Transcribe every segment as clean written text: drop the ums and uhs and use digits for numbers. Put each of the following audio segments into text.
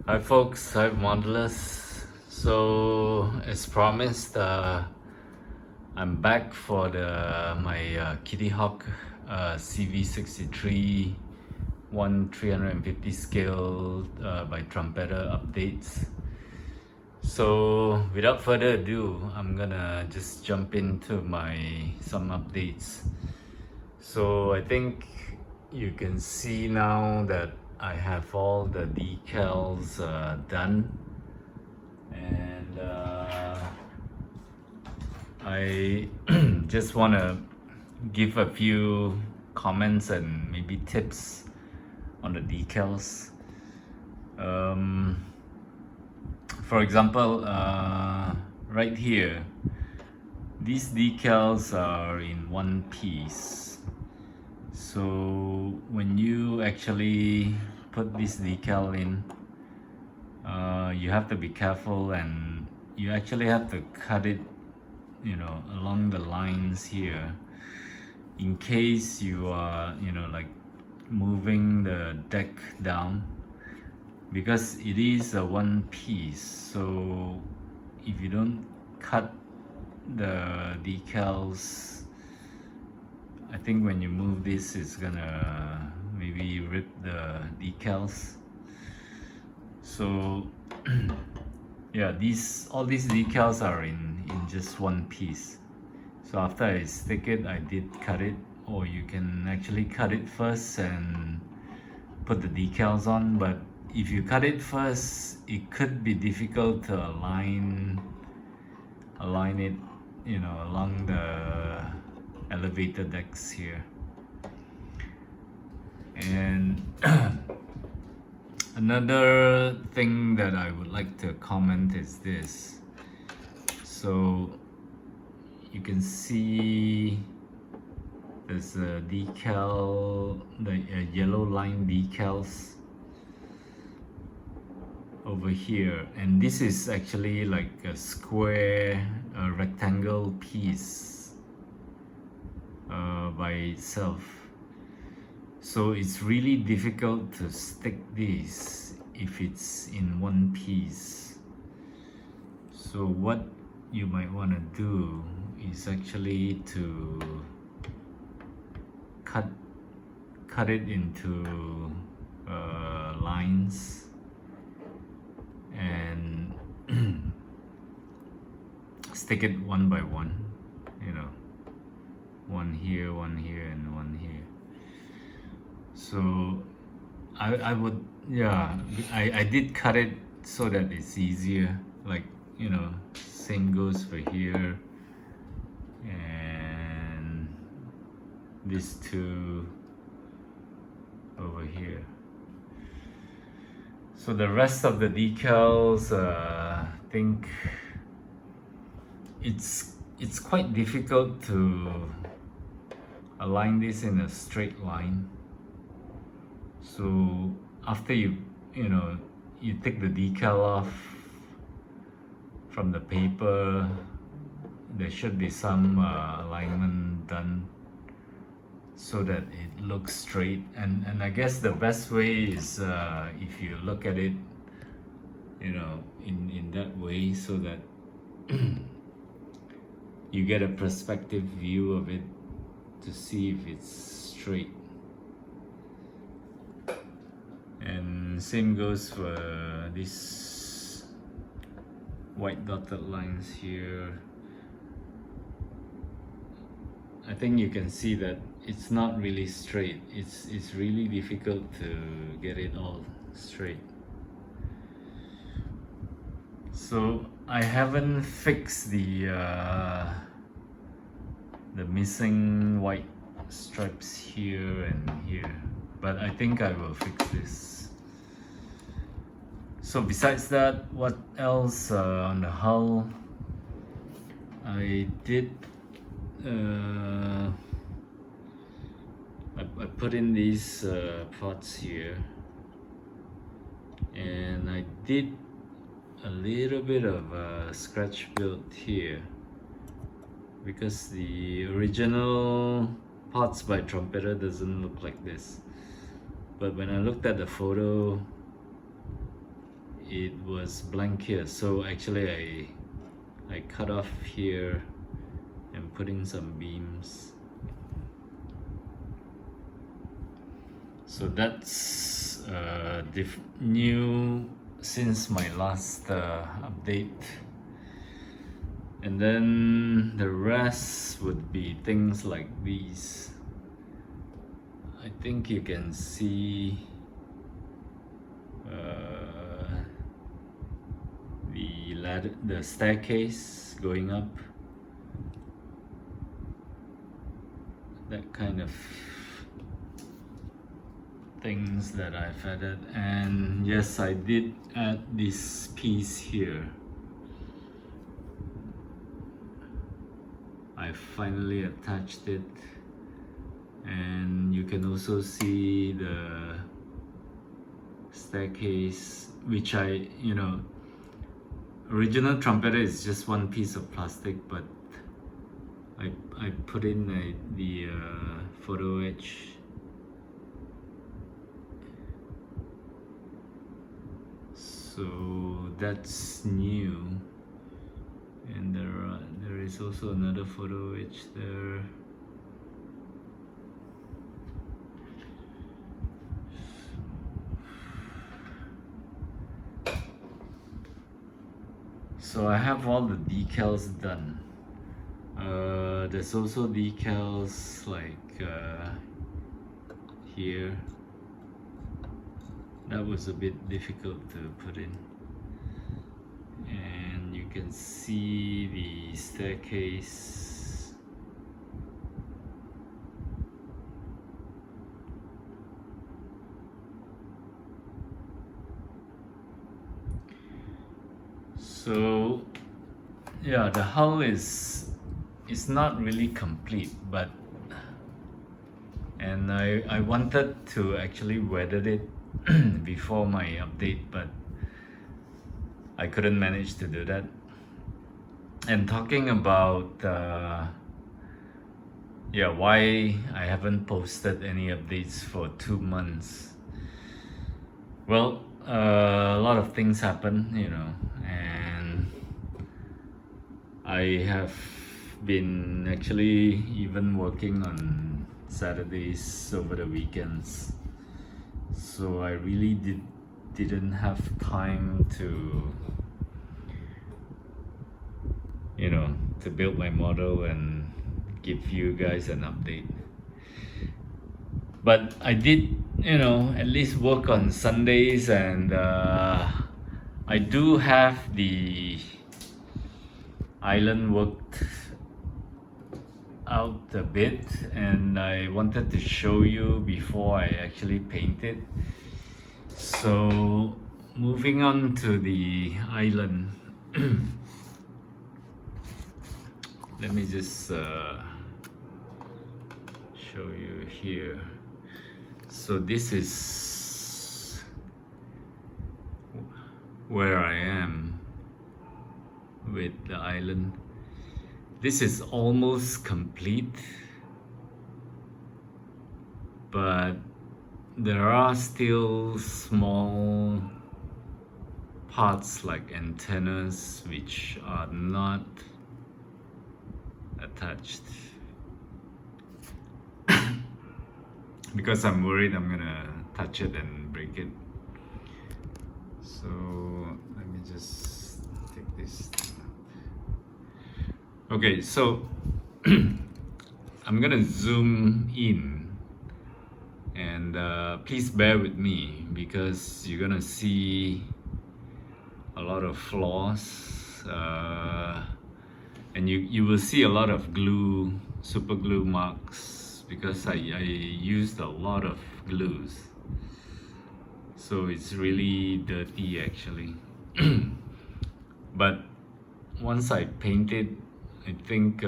Hi folks, hi Modelers. So as promised, I'm back for my Kitty Hawk CV63 350 scale by Trumpeter updates. So without further ado, I'm gonna just jump into some updates. So I think you can see now that I have all the decals done, and I just want to give a few comments and maybe tips on the decals. For example, right here, these decals are in one piece. So when you actually put this decal in, you have to be careful, and you actually have to cut it, along the lines here, in case you are, like moving the deck down, because it is a one piece. So if you don't cut the decals, I think when you move this, it's gonna maybe rip the decals. So yeah, all these decals are in just one piece. So after I stick it, I did cut it, or you can actually cut it first and put the decals on. But if you cut it first, it could be difficult to align it, along the elevator decks here. And another thing that I would like to comment is this. So you can see there's a decal, the yellow line decals over here, and this is actually like a square, rectangle piece by itself. So it's really difficult to stick this if it's in one piece. So what you might want to do is actually to cut it into lines, and stick it one by one, one here, and one here. So I would, yeah, I did cut it so that it's easier, like, same goes for here, and these two over here. So the rest of the decals, I think it's quite difficult to align this in a straight line. So after you take the decal off from the paper, there should be some alignment done so that it looks straight. And I guess the best way is if you look at it, in that way, so that you get a perspective view of it to see if it's straight. And same goes for these white dotted lines here. I think you can see that it's not really straight. It's really difficult to get it all straight. So I haven't fixed the missing white stripes here and here, but I think I will fix this. So besides that, what else on the hull? I did I put in these pots here, and I did a little bit of scratch build here, because the original pots by Trumpeter doesn't look like this. But when I looked at the photo, it was blank here, so actually I cut off here and put in some beams. So that's new since my last update. And then the rest would be things like these. I think you can see the ladder, the staircase going up. That kind of things that I've added. And yes, I did add this piece here. I finally attached it, and you can also see the staircase, which original trumpeter is just one piece of plastic, but I put in the photo etch. So that's new. And there is also another photo etch there. So I have all the decals done. There's also decals like here. That was a bit difficult to put in. And you can see the staircase. So yeah, the hull is not really complete, but I wanted to actually weather it before my update, but I couldn't manage to do that. And talking about why I haven't posted any updates for 2 months. Well, a lot of things happen, and I have been actually even working on Saturdays over the weekends, so I really didn't have time to to build my model and give you guys an update. But I did at least work on Sundays, and I do have the island worked out a bit, and I wanted to show you before I actually paint it. So moving on to the island. Let me just show you here. So this is where I am with the island. This is almost complete, but there are still small parts like antennas which are not attached because I'm worried I'm gonna touch it and break it. So let me just take this out. Okay, so I'm gonna zoom in, and please bear with me because you're gonna see a lot of flaws, and you will see a lot of glue, super glue marks, because I used a lot of glues, so it's really dirty actually. But once I paint it, I think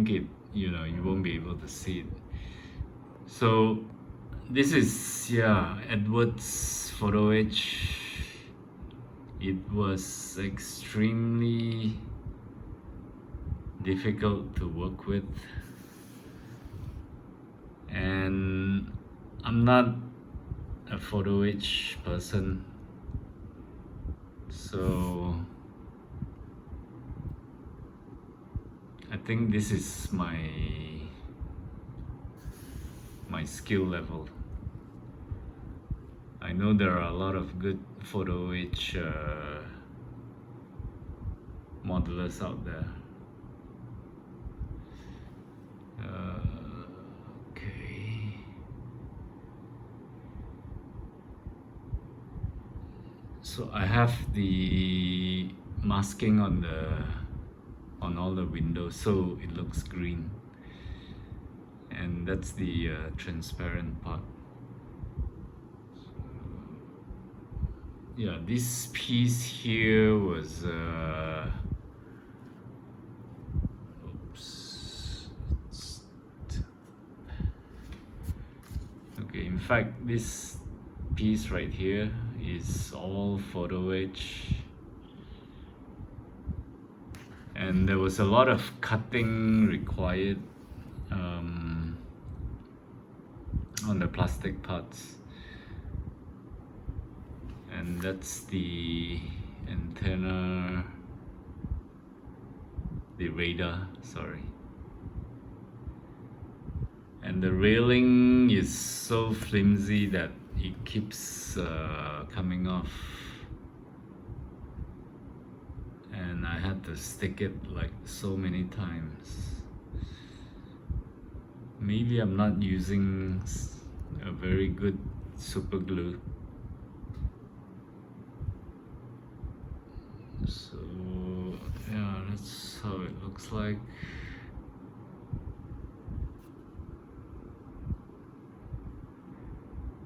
it, you won't be able to see it. So this is Eduard's photo etch. It was extremely difficult to work with, and I'm not a photo etch person, so I think this is my skill level. I know there are a lot of good photo etch modelers out there. Okay. So I have the masking on all the windows, so it looks green, and that's the transparent part. Yeah, this piece here was okay, in fact this piece right here is all photo etch, and there was a lot of cutting required on the plastic parts. And that's the antenna, the radar, sorry. And the railing is so flimsy that it keeps coming off, and I had to stick it like so many times. Maybe I'm not using a very good super glue. So yeah, that's how it looks like.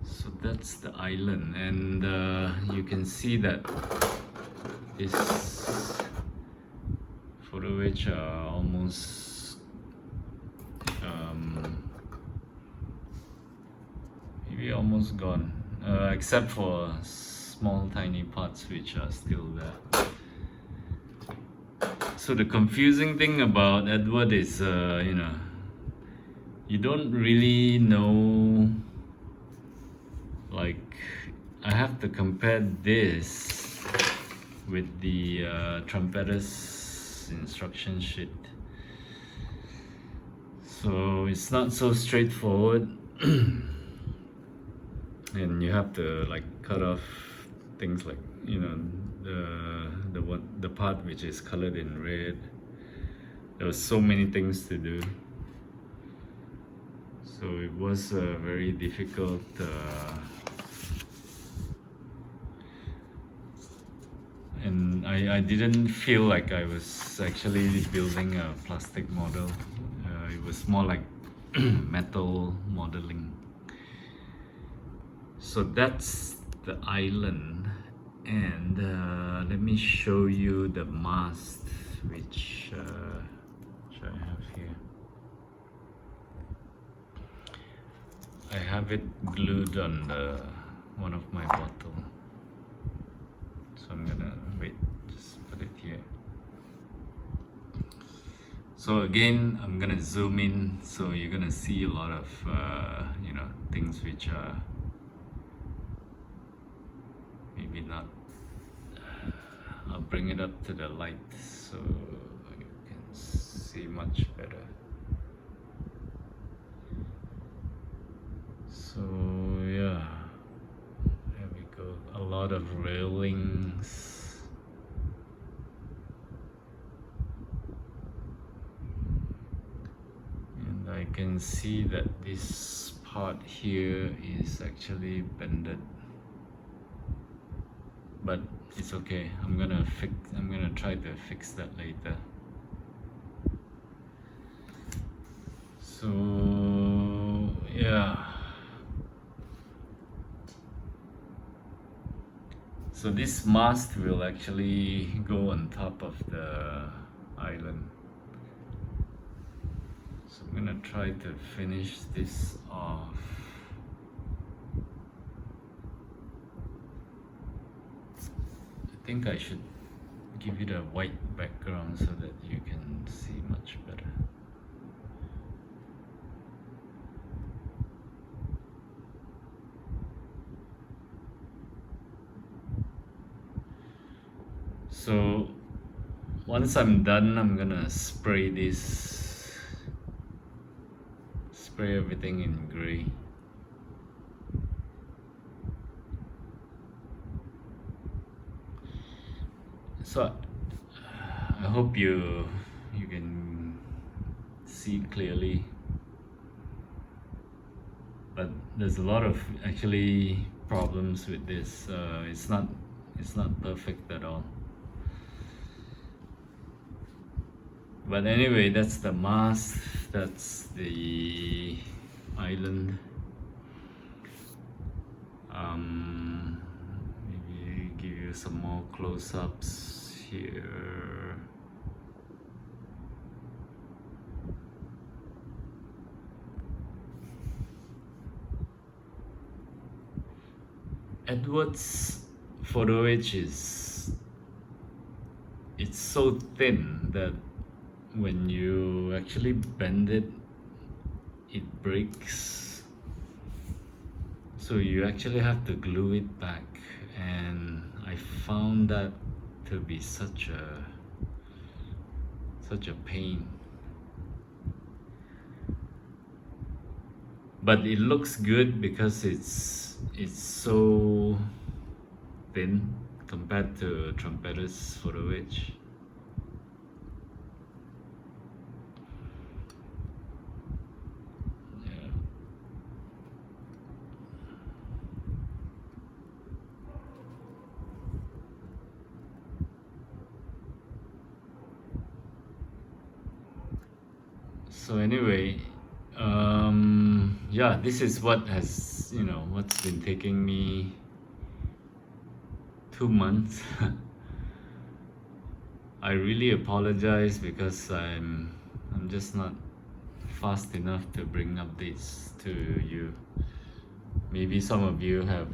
So that's the island, and you can see that this photo etch are almost maybe almost gone, except for small tiny parts which are still there. So the confusing thing about Eduard is, you know, you don't really know, like, I have to compare this with the trumpetter's instruction sheet. So it's not so straightforward. And you have to like cut off things like, you know, the part which is colored in red. There was so many things to do, so it was very difficult. And I didn't feel like I was actually building a plastic model. It was more like metal modeling. So that's the island, and let me show you the mast, which I have here. I have it glued on one of my bottle, so I'm gonna wait, just put it here. So again, I'm gonna zoom in, so you're gonna see a lot of you know, things which are maybe not. I'll bring it up to the light so you can see much better. So yeah, there we go. A lot of railings. And I can see that this part here is actually bended. But it's okay. I'm gonna try to fix that later. So yeah. So this mast will actually go on top of the island. So I'm gonna try to finish this off. I think I should give it a white background so that you can see much better. So once I'm done, I'm gonna spray everything in gray. So I hope you can see clearly, but there's a lot of actually problems with this. It's not perfect at all. But anyway, that's the mast, that's the island. Maybe give you some more close-ups here. Eduard's photo etch it's so thin that when you actually bend it, it breaks. So you actually have to glue it back, and I found that to be such a pain. But it looks good because it's so thin compared to Trumpetter's photo etch. Yeah. So anyway, yeah, this is what has, what's been taking me 2 months. I really apologize because I'm just not fast enough to bring updates to you. Maybe some of you have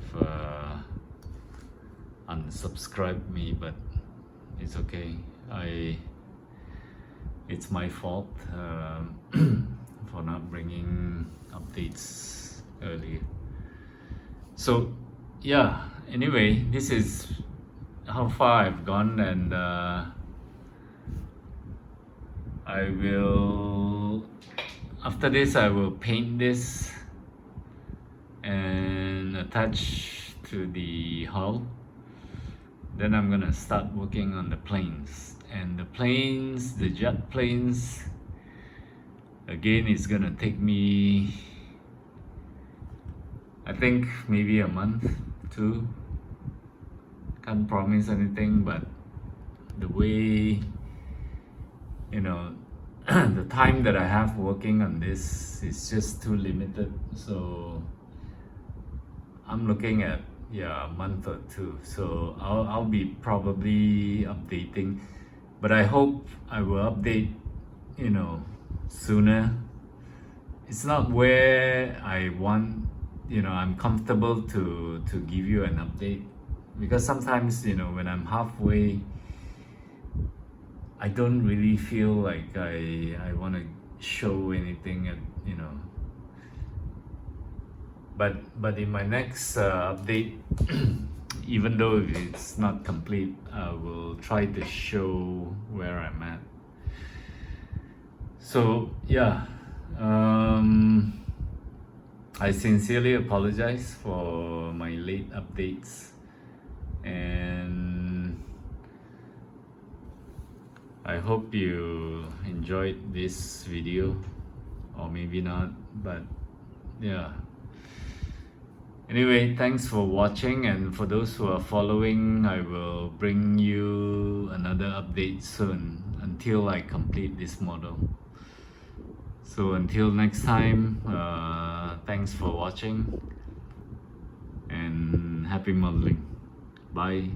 unsubscribed me, but it's okay. It's my fault for not bringing updates earlier. So yeah, anyway, this is how far I've gone, and I will, after this I will paint this and attach to the hull. Then I'm gonna start working on the planes, and the jet planes, again, it's gonna take me, I think, maybe a month, 2. Can't promise anything, but the way, the time that I have working on this is just too limited. So I'm looking at, a month or 2. So I'll be probably updating, but I hope I will update, sooner. It's not where I want, I'm comfortable to give you an update, because sometimes, when I'm halfway, I don't really feel like I want to show anything, But in my next update, even though it's not complete, I will try to show where I'm at. So yeah, I sincerely apologize for my late updates, and I hope you enjoyed this video, or maybe not, but yeah. Anyway, thanks for watching, and for those who are following, I will bring you another update soon until I complete this model. So until next time, thanks for watching, and happy modeling. Bye.